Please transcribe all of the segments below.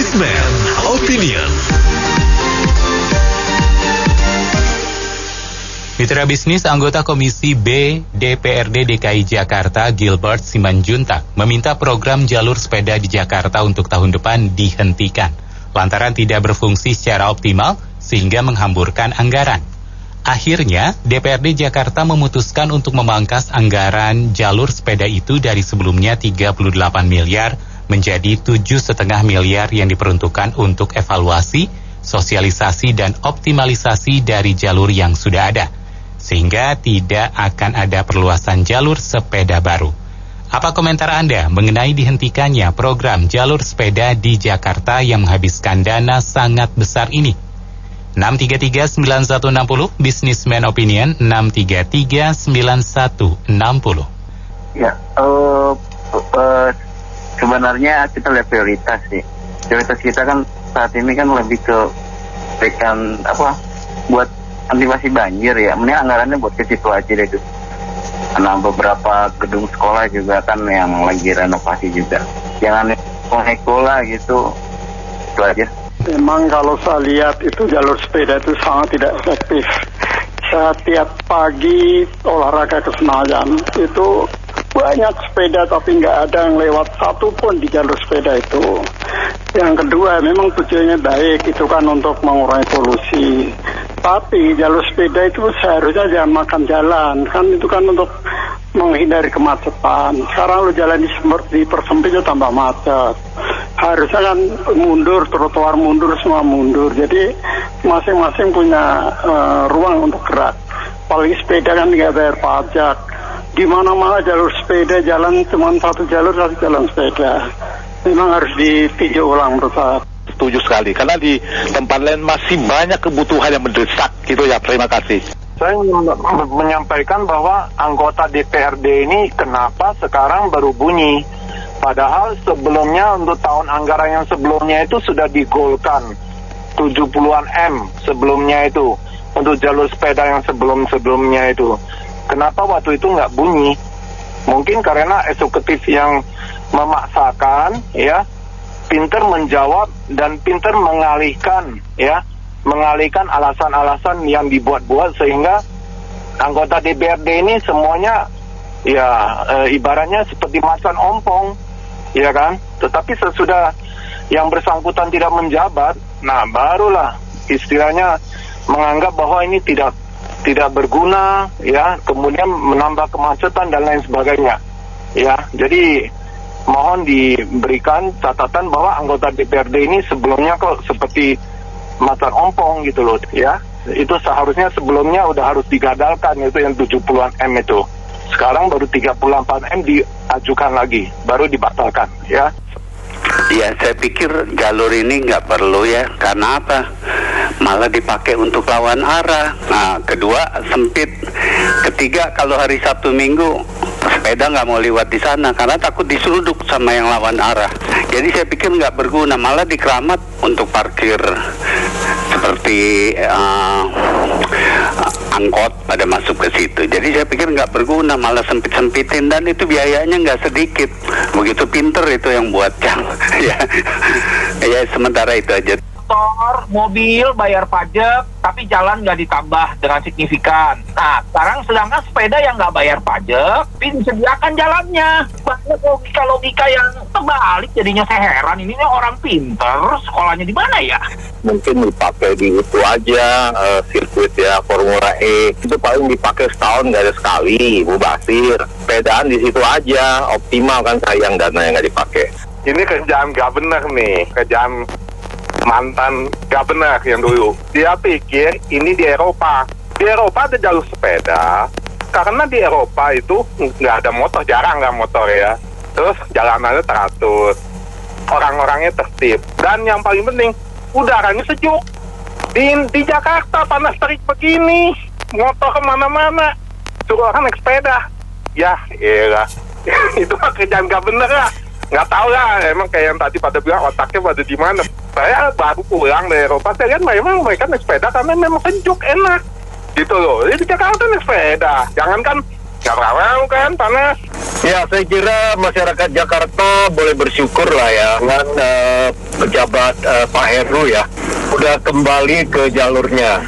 Businessman Opinion. Mitra bisnis anggota Komisi B DPRD DKI Jakarta Gilbert Simanjuntak meminta program jalur sepeda di Jakarta untuk tahun depan dihentikan lantaran tidak berfungsi secara optimal sehingga menghamburkan anggaran. Akhirnya, DPRD Jakarta memutuskan untuk memangkas anggaran jalur sepeda itu dari sebelumnya 38 miliar menjadi 7,5 miliar yang diperuntukkan untuk evaluasi, sosialisasi, dan optimalisasi dari jalur yang sudah ada, sehingga tidak akan ada perluasan jalur sepeda baru. Apa komentar Anda mengenai dihentikannya program jalur sepeda di Jakarta yang menghabiskan dana sangat besar ini? 633-9160, Businessman Opinion, 633-9160. Ya, sebenarnya kita lihat prioritas sih. Prioritas kita kan saat ini kan lebih ke berikan buat antisipasi banjir ya. Mending anggarannya buat ke situ aja deh tuh. Karena beberapa gedung sekolah juga kan yang lagi renovasi juga. Jangan neko lah gitu. Itu aja. Memang kalau saya lihat itu jalur sepeda itu sangat tidak efektif. Setiap pagi olahraga ke Senayan itu banyak sepeda tapi nggak ada yang lewat satu pun di jalur sepeda itu. Yang kedua, memang tujuannya baik, itu kan untuk mengurangi polusi. Tapi jalur sepeda itu seharusnya jangan makan jalan, kan itu kan untuk menghindari kemacetan. Sekarang lu jalan di persempit itu tambah macet. Harusnya kan mundur, trotoar mundur, semua mundur. Jadi masing-masing punya ruang untuk gerak. Apalagi sepeda kan nggak bayar pajak. Di mana-mana jalur sepeda jalan cuma satu jalur sepeda. Memang harus ditinjau ulang menurut saya. Setuju sekali, karena di tempat lain masih banyak kebutuhan yang mendesak. Gitu ya, terima kasih. Saya menyampaikan bahwa anggota DPRD ini kenapa sekarang baru bunyi. Padahal sebelumnya untuk tahun anggaran yang sebelumnya itu sudah digolkan 70-an M sebelumnya itu. Untuk jalur sepeda yang sebelum-sebelumnya itu. Kenapa waktu itu nggak bunyi? Mungkin karena eksekutif yang memaksakan, ya, pinter menjawab dan pinter mengalihkan alasan-alasan yang dibuat-buat sehingga anggota DPRD ini semuanya ibaratnya seperti macan ompong, ya kan? Tetapi sesudah yang bersangkutan tidak menjabat, nah barulah istilahnya menganggap bahwa ini tidak berguna, ya, kemudian menambah kemacetan dan lain sebagainya, ya. Jadi mohon diberikan catatan bahwa anggota DPRD ini sebelumnya kok seperti macan ompong gitu loh, ya. Itu seharusnya sebelumnya udah harus digadalkan, itu yang 70-an M itu. Sekarang baru 38 M diajukan lagi, baru dibatalkan, ya. Ya, saya pikir jalur ini nggak perlu ya. Karena apa? Malah dipakai untuk lawan arah. Nah, kedua, sempit. Ketiga, kalau hari Sabtu Minggu sepeda nggak mau lewat di sana karena takut diseruduk sama yang lawan arah. Jadi saya pikir nggak berguna, malah dikeramat untuk parkir seperti angkot pada masuk ke situ. Jadi saya pikir nggak berguna, malah sempit-sempitin dan itu biayanya nggak sedikit. Begitu pinter itu yang buat ya sementara itu aja. Motor, mobil bayar pajak, tapi jalan nggak ditambah dengan signifikan. Nah, sekarang sedangkan sepeda yang nggak bayar pajak, tapi disediakan jalannya. Banyak logika yang terbalik, jadinya saya heran. Ini orang pinter, sekolahnya di mana ya? Mungkin dipakai di itu aja, sirkuit ya, Formula E. Itu paling dipakai setahun nggak ada sekali, mubasir. Sepedaan di situ aja, optimal kan, sayang dana yang nggak dipakai. Ini kerjaan gak benar nih, kerjaan mantan gak benar yang dulu. Dia pikir ini di Eropa. Di Eropa ada jalur sepeda, karena di Eropa itu nggak ada motor, jarang nggak motor ya. Terus jalanannya teratur, orang-orangnya tertib, dan yang paling penting udaranya sejuk. Di Jakarta panas terik begini, motor kemana-mana, suruh orang naik sepeda. Ya, iya itu mah kerjaan gak bener lah. Nggak tahu lah, emang kayak yang tadi pada bilang otaknya pada di mana. Saya baru pulang dari Eropa, saya lihat memang mereka naik sepeda karena memang sejuk, enak gitu loh. Jadi di Jakarta naik sepeda, jangankan Karawang kan panas. Ya, saya kira masyarakat Jakarta boleh bersyukur lah ya dengan pejabat Pak Heru ya, udah kembali ke jalurnya.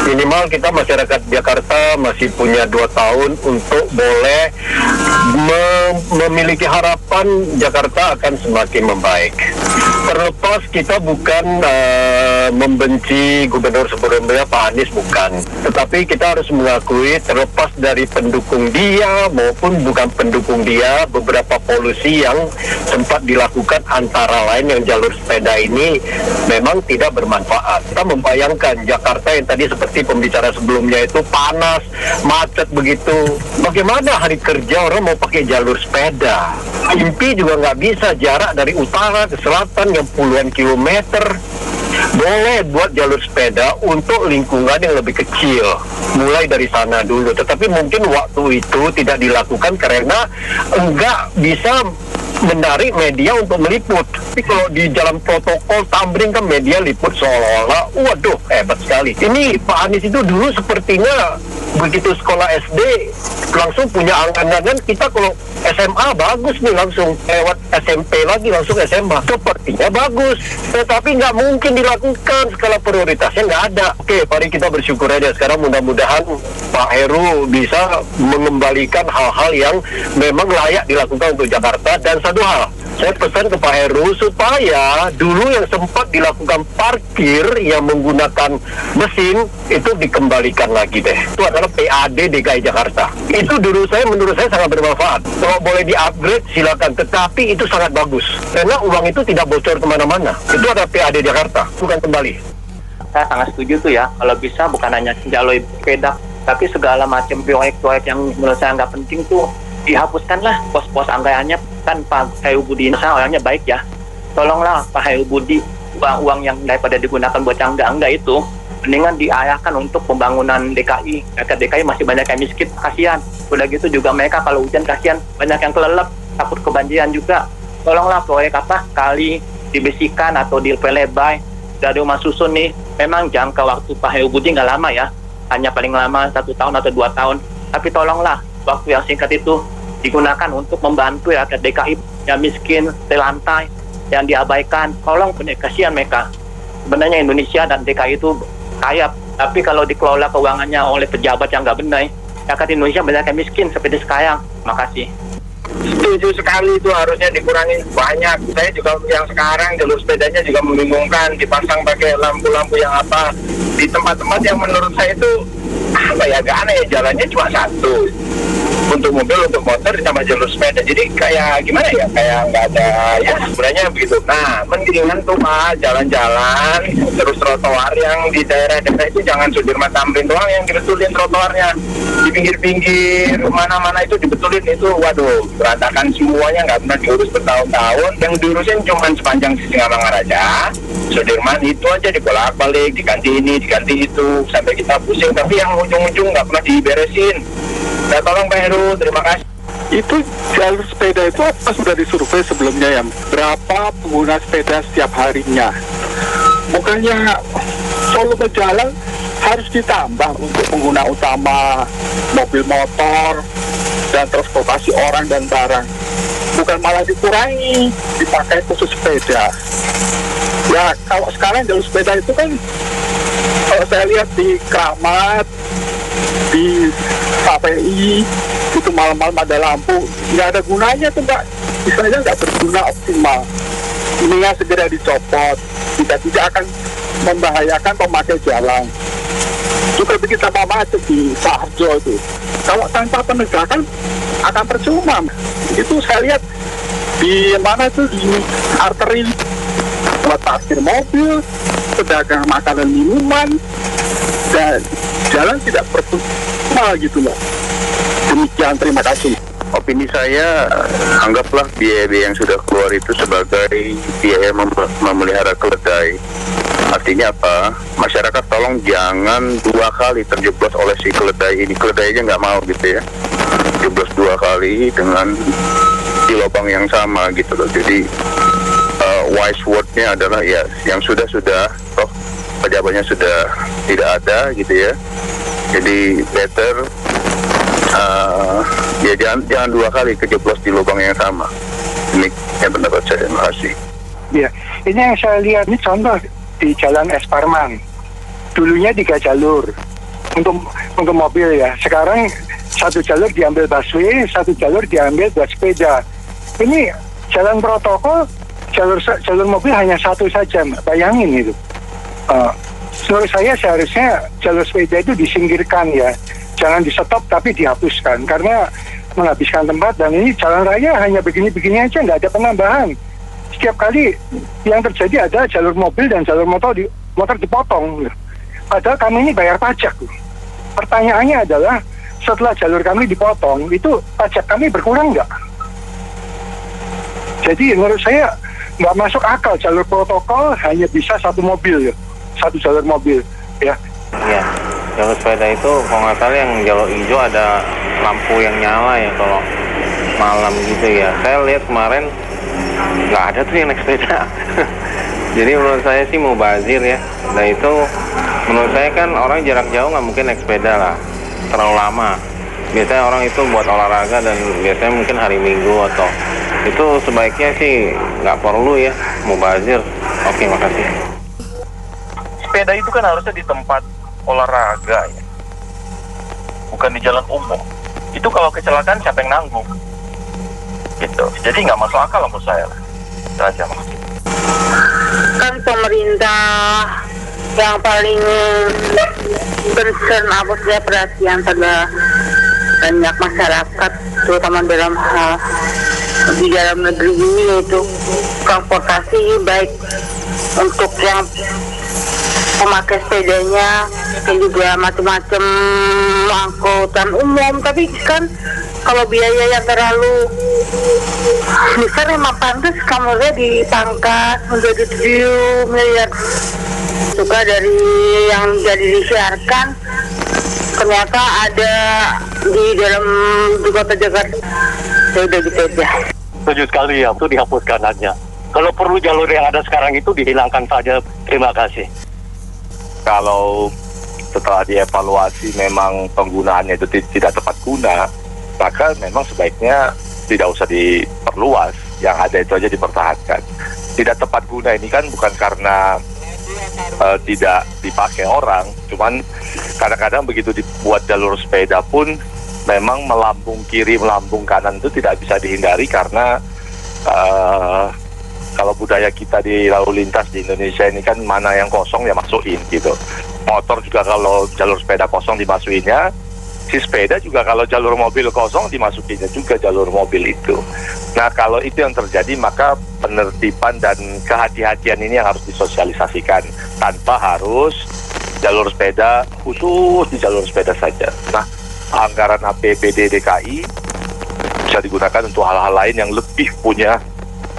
Minimal kita masyarakat Jakarta masih punya 2 tahun untuk boleh memiliki harapan Jakarta akan semakin membaik. Terlepas kita bukan membenci gubernur sebelumnya Pak Anies, bukan. Tetapi kita harus mengakui terlepas dari pendukung dia maupun bukan pendukung dia, beberapa polusi yang sempat dilakukan antara lain yang jalur sepeda ini memang tidak bermanfaat. Kita membayangkan Jakarta yang tadi seperti pembicara sebelumnya itu panas, macet begitu. Bagaimana hari kerja orang mau pakai jalur sepeda? Mimpi juga nggak bisa, jarak dari utara ke selatan yang puluhan kilometer. Boleh buat jalur sepeda untuk lingkungan yang lebih kecil, mulai dari sana dulu. Tetapi mungkin waktu itu tidak dilakukan karena enggak bisa menarik media untuk meliput. Tapi kalau di jalan protokol Tamrin kan media liput seolah-olah, waduh hebat sekali. Ini Pak Anies itu dulu sepertinya begitu sekolah SD langsung punya angan-angan, kita kalau SMA bagus nih langsung lewat SMP lagi langsung SMA. Sepertinya bagus, tetapi nggak mungkin dilakukan, skala prioritasnya nggak ada. Oke, mari kita bersyukur aja sekarang, mudah-mudahan Pak Heru bisa mengembalikan hal-hal yang memang layak dilakukan untuk Jakarta. Dan satu hal, saya pesan ke Pak Heru supaya dulu yang sempat dilakukan parkir yang menggunakan mesin itu dikembalikan lagi deh. Itu adalah PAD DKI Jakarta. Itu menurut saya sangat bermanfaat. Kalau boleh di-upgrade silakan, tetapi itu sangat bagus karena uang itu tidak bocor kemana-mana. Itu ada PAD Jakarta, bukan kembali. Saya sangat setuju tuh ya, kalau bisa bukan hanya jalur sepeda, tapi segala macam proyek-proyek yang menurut saya nggak penting tuh dihapuskanlah. Pos-pos anggarannya kan Pak Heru Budi orangnya baik ya, tolonglah Pak Heru Budi, uang yang daripada digunakan buat yang enggak itu mendingan diarahkan untuk pembangunan DKI. Rakyat DKI masih banyak yang miskin, kasihan. Udah gitu juga mereka kalau hujan kasihan, banyak yang kelelep, takut kebanjiran juga. Tolonglah proyek kali dibersihkan atau diperlebar dari rumah susun nih. Memang jangka waktu Pak Heru Budi nggak lama ya, hanya paling lama 1 tahun atau 2 tahun. Tapi tolonglah waktu yang singkat itu digunakan untuk membantu rakyat DKI yang miskin, terlantai, yang diabaikan. Tolong, kasihan mereka. Sebenarnya Indonesia dan DKI itu kaya, tapi kalau dikelola keuangannya oleh pejabat yang nggak benar, rakyat Indonesia banyak yang miskin seperti sekarang. Makasih. Setuju sekali, itu harusnya dikurangi banyak. Saya juga yang sekarang jalur sepedanya juga membingungkan, dipasang pakai lampu-lampu yang apa di tempat-tempat yang menurut saya itu agak aneh, jalannya cuma satu untuk mobil, untuk motor ditambah jalur sepeda. Jadi kayak gimana ya, kayak nggak ada ya sebenarnya begitu. Nah, mendingan tuh Pak, jalan-jalan terus trotoar yang di daerah-daerah itu jangan Sudirman Tamrin doang yang dibetulin trotoarnya, di pinggir-pinggir mana-mana itu dibetulin. Itu waduh, berantakan semuanya, nggak pernah diurus bertahun-tahun. Yang diurusin cuma sepanjang Singamangaraja, Sudirman itu aja dibolak-balik, diganti ini, diganti itu, sampai kita pusing. Tapi yang ujung-ujung nggak pernah diberesin. Nah, tolong Pak Heru, terima kasih. Itu jalur sepeda itu apa sudah disurvei sebelumnya ya? Berapa pengguna sepeda setiap harinya? Bukannya volume jalan harus ditambah untuk pengguna utama mobil motor dan transportasi orang dan barang. Bukan malah dikurangi, dipakai khusus sepeda. Ya, kalau sekarang jalur sepeda itu kan, kalau saya lihat di Kramat, di KPI, itu malam-malam ada lampu, nggak ada gunanya tuh Mbak, misalnya nggak berguna optimal. Ininya segera dicopot, tidak akan membahayakan pemakai jalan. Juga begitu sama macet di Saharjo itu, kalau tanpa penegakan akan percuma. Itu saya lihat di mana tuh, di arteri buat parkir mobil, pedagang makanan minuman, dan jalan tidak berfungsi gitu loh. Demikian, terima kasih. Opini saya, anggaplah biaya yang sudah keluar itu sebagai biaya memelihara keledai. Artinya apa? Masyarakat tolong jangan 2 kali terjeblos oleh si keledai ini. Keledai aja nggak mau gitu ya, jeblos 2 kali dengan di lubang yang sama gitu loh. Jadi wise word-nya adalah ya yang sudah toh pejabatnya sudah tidak ada gitu ya. Jadi better Ya jangan dua kali kejeblos di lubang yang sama. Ini yang pendapat saya. Terima kasih. Ya, ini yang saya lihat ini contoh di Jalan Es Parman. Dulunya 3 jalur untuk mobil ya. Sekarang 1 jalur diambil busway, 1 jalur diambil buat sepeda. Ini jalan protokol, jalur mobil hanya 1 saja, bayangin itu. Menurut saya seharusnya jalur sepeda itu disingkirkan ya. Jangan di stop tapi dihapuskan karena menghabiskan tempat, dan ini jalan raya hanya begini-begini aja, nggak ada penambahan. Setiap kali yang terjadi ada jalur mobil dan jalur motor dipotong. Padahal kami ini bayar pajak. Pertanyaannya adalah setelah jalur kami dipotong, itu pajak kami berkurang nggak? Jadi menurut saya nggak masuk akal jalur protokol hanya bisa 1 mobil ya, 1 jalur mobil ya. Iya, jalur sepeda itu kalau nggak salah yang jalur hijau ada lampu yang nyala ya kalau malam gitu ya. Saya lihat kemarin nggak ada tuh yang naik sepeda. Jadi menurut saya sih mubazir ya. Nah itu menurut saya kan orang jarak jauh nggak mungkin naik sepeda lah, terlalu lama. Biasanya orang itu buat olahraga dan biasanya mungkin hari Minggu atau itu sebaiknya sih nggak perlu ya, mubazir. Oke, makasih. Sepeda itu kan harusnya di tempat olahraga ya, bukan di jalan umum. Itu kalau kecelakaan siapa yang nanggung? Gitu. Jadi nggak masuk akal menurut saya. Itu aja maksudnya. Kan pemerintah yang paling concern apa saja perhatian pada banyak masyarakat, terutama dalam hal di dalam negeri ini, yaitu transportasi, baik untuk yang memakai sepedanya dan juga macam-macam angkutan umum. Tapi kan kalau biaya yang terlalu besar memang pantas kamarnya dipangkas menjadi 7 miliar. Juga dari yang jadi disiarkan ternyata ada di dalam di kota Jakarta. Saya udah gitu aja. Setuju sekali ya, itu dihapuskan aja. Kalau perlu jalur yang ada sekarang itu dihilangkan saja. Terima kasih. Kalau setelah dievaluasi memang penggunaannya itu tidak tepat guna, maka memang sebaiknya tidak usah diperluas, yang ada itu aja dipertahankan. Tidak tepat guna ini kan bukan karena tidak dipakai orang, cuman kadang-kadang begitu dibuat jalur sepeda pun memang melambung kiri, melambung kanan itu tidak bisa dihindari karena kalau budaya kita di lalu lintas di Indonesia ini kan mana yang kosong ya masukin gitu. Motor juga kalau jalur sepeda kosong dimasukinnya, si sepeda juga kalau jalur mobil kosong dimasukinnya juga jalur mobil itu. Nah kalau itu yang terjadi maka penertiban dan kehati-hatian ini yang harus disosialisasikan tanpa harus jalur sepeda khusus di jalur sepeda saja. Nah anggaran APBD DKI bisa digunakan untuk hal-hal lain yang lebih punya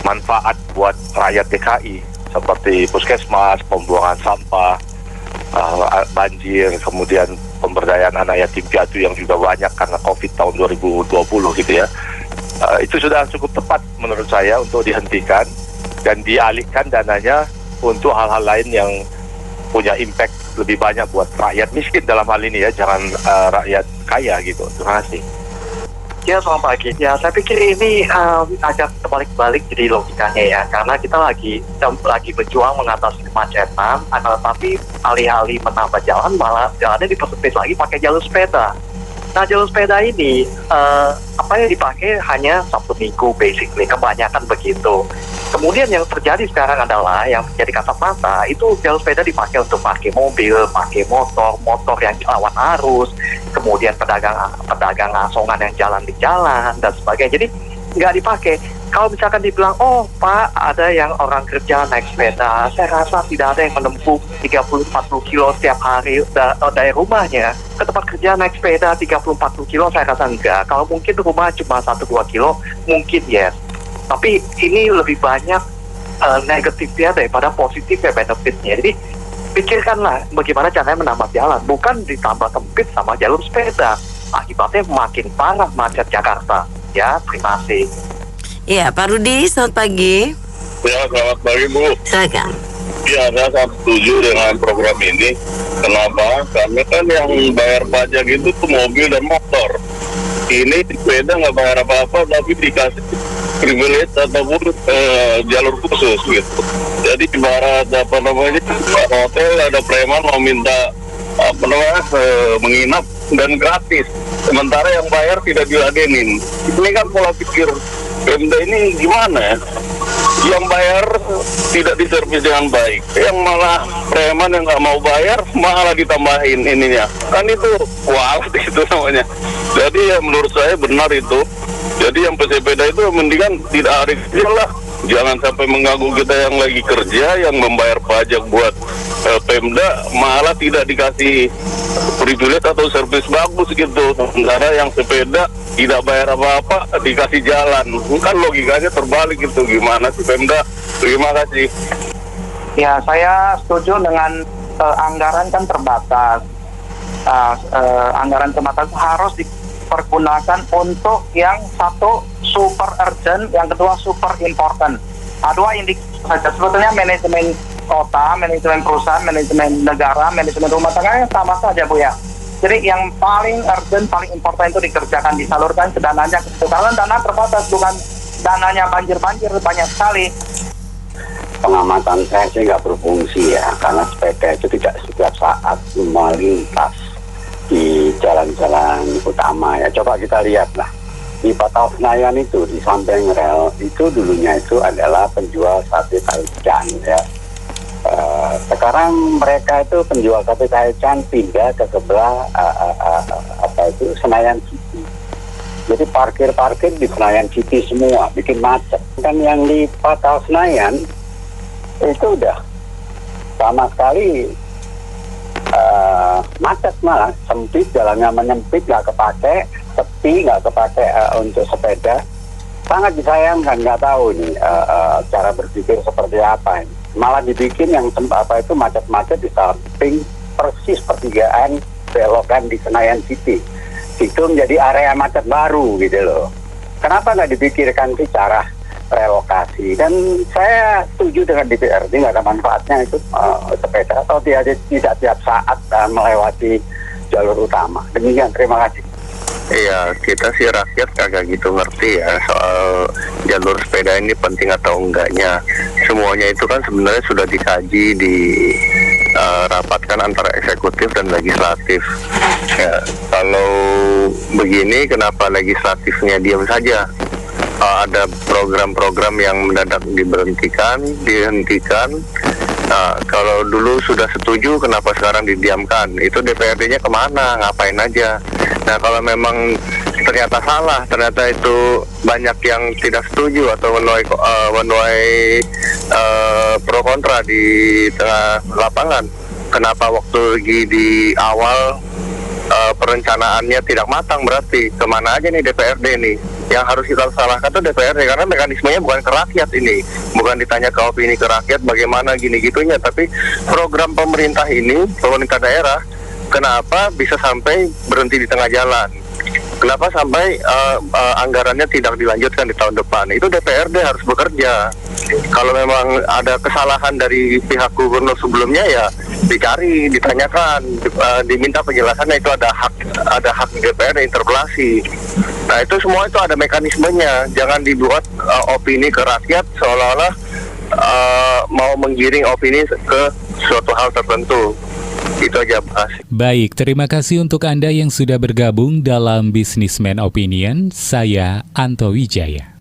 manfaat buat rakyat DKI seperti puskesmas, pembuangan sampah, banjir, kemudian pemberdayaan anak yatim piatu yang juga banyak karena COVID tahun 2020 gitu ya. Itu sudah cukup tepat menurut saya untuk dihentikan dan dialihkan dananya untuk hal-hal lain yang punya impact lebih banyak buat rakyat miskin dalam hal ini ya, jangan rakyat kaya gitu. Terima kasih. Ya, selamat pagi. Ya, saya pikir ini agak terbalik-balik jadi logikanya ya, karena kita lagi berjuang mengatasi kemacetan, tapi alih-alih menambah jalan malah jalannya dipersempit lagi pakai jalur sepeda. Nah, jalur sepeda ini apa yang dipakai hanya Sabtu Minggu basically, kebanyakan begitu. Kemudian yang terjadi sekarang adalah yang menjadi kasat mata itu jalur sepeda dipakai untuk parkir mobil, parkir motor yang lawan arus, kemudian pedagang asongan yang jalan di jalan dan sebagainya. Jadi nggak dipakai. Kalau misalkan dibilang, oh Pak, ada yang orang kerja naik sepeda, saya rasa tidak ada yang menempuh 30-40 kilo setiap hari dari rumahnya ke tempat kerja naik sepeda 30-40 kilo, saya rasa enggak. Kalau mungkin rumah cuma 1-2 kilo, mungkin yes. Tapi ini lebih banyak negatifnya daripada positifnya, benefitnya. Jadi pikirkanlah bagaimana caranya menambah jalan, bukan ditambah sempit sama jalur sepeda. Akibatnya makin parah macet Jakarta. Ya, terima kasih. Ya, Pak Rudi, selamat pagi. Ya, selamat pagi Bu. Silakan. Ya, saya sangat setuju dengan program ini. Kenapa? Karena kan yang bayar pajak itu tuh mobil dan motor. ini sepeda nggak bayar apa-apa tapi dikasih privilege ataupun jalur khusus gitu. Jadi ibarat hotel ada preman mau minta menginap dan gratis, sementara yang bayar tidak diladenin. Ini kan pola pikir Pemda ini gimana ya? Yang bayar tidak diservis dengan baik, yang malah preman yang nggak mau bayar malah ditambahin ininya. Kan itu walat itu namanya. Jadi ya menurut saya benar itu. Jadi yang pesepeda itu mendingan tidak ada kerja lah. Jangan sampai mengganggu kita yang lagi kerja, yang membayar pajak buat Pemda, malah tidak dikasih privilege atau servis bagus gitu. Sementara yang sepeda tidak bayar apa-apa, dikasih jalan. Kan logikanya terbalik gitu. Gimana sih Pemda? Terima kasih. Ya, saya setuju dengan anggaran kan terbatas. Anggaran terbatas harus dipergunakan untuk yang satu super urgent, yang kedua super important. Dua indikator saja. Sebetulnya manajemen kota, manajemen perusahaan, manajemen negara, manajemen rumah tangga sama saja, Bu ya. Jadi yang paling urgent, paling important itu dikerjakan, disalurkan ke dananya. Karena dana terbatas, bukan dananya banjir-banjir, banyak sekali. Pengamatan saya sih nggak berfungsi ya, karena sepeda itu tidak setiap saat melintas di jalan-jalan utama ya. Coba kita lihat lah. Di Patau Senayan itu, di samping rel itu dulunya itu adalah penjual sate taichan ya. Sekarang mereka itu penjual sate taichan pindah ke sebelah Senayan City. Jadi parkir di Senayan City semua, bikin macet. Dan yang di Patau Senayan itu udah sama sekali macet, malah sempit, jalannya menyempit, nggak kepake, sepi, nggak kepake untuk sepeda. Sangat disayangkan, nggak tahu nih cara berpikir seperti apa ini. Malah dibikin yang itu macet-macet di samping persis pertigaan belokan di Senayan City. Itu menjadi area macet baru gitu loh. Kenapa nggak dipikirkan sih cara relokasi? Dan saya setuju dengan DPRD, nggak ada manfaatnya itu sepeda atau tidak tiap saat melewati jalur utama. Demikian, terima kasih. Iya, kita sih rakyat kagak gitu ngerti ya soal jalur sepeda ini penting atau enggaknya. Semuanya itu kan sebenarnya sudah dikaji, dirapatkan antara eksekutif dan legislatif. Ya, kalau begini kenapa legislatifnya diam saja? Ada program-program yang mendadak dihentikan. Kalau dulu sudah setuju, kenapa sekarang didiamkan? Itu DPRD-nya kemana? Ngapain aja? Nah, kalau memang ternyata salah, ternyata itu banyak yang tidak setuju atau menuai pro kontra di tengah lapangan, kenapa waktu lagi di awal perencanaannya tidak matang? Berarti kemana aja nih DPRD nih? Yang harus kita salahkan itu DPRD, karena mekanismenya bukan ke rakyat ini, bukan ditanya ke opini ke rakyat bagaimana gini-gitunya, tapi program pemerintah ini, pemerintah daerah, kenapa bisa sampai berhenti di tengah jalan? Kenapa sampai anggarannya tidak dilanjutkan di tahun depan? Itu DPRD harus bekerja. Kalau memang ada kesalahan dari pihak gubernur sebelumnya, ya dicari, ditanyakan, diminta penjelasannya. Itu ada hak DPRD interpelasi. Nah, itu semua itu ada mekanismenya. Jangan dibuat opini ke rakyat seolah-olah mau menggiring opini ke suatu hal tertentu. Itu aja, Mas. Baik, terima kasih untuk Anda yang sudah bergabung dalam Businessman Opinion. Saya Anto Wijaya.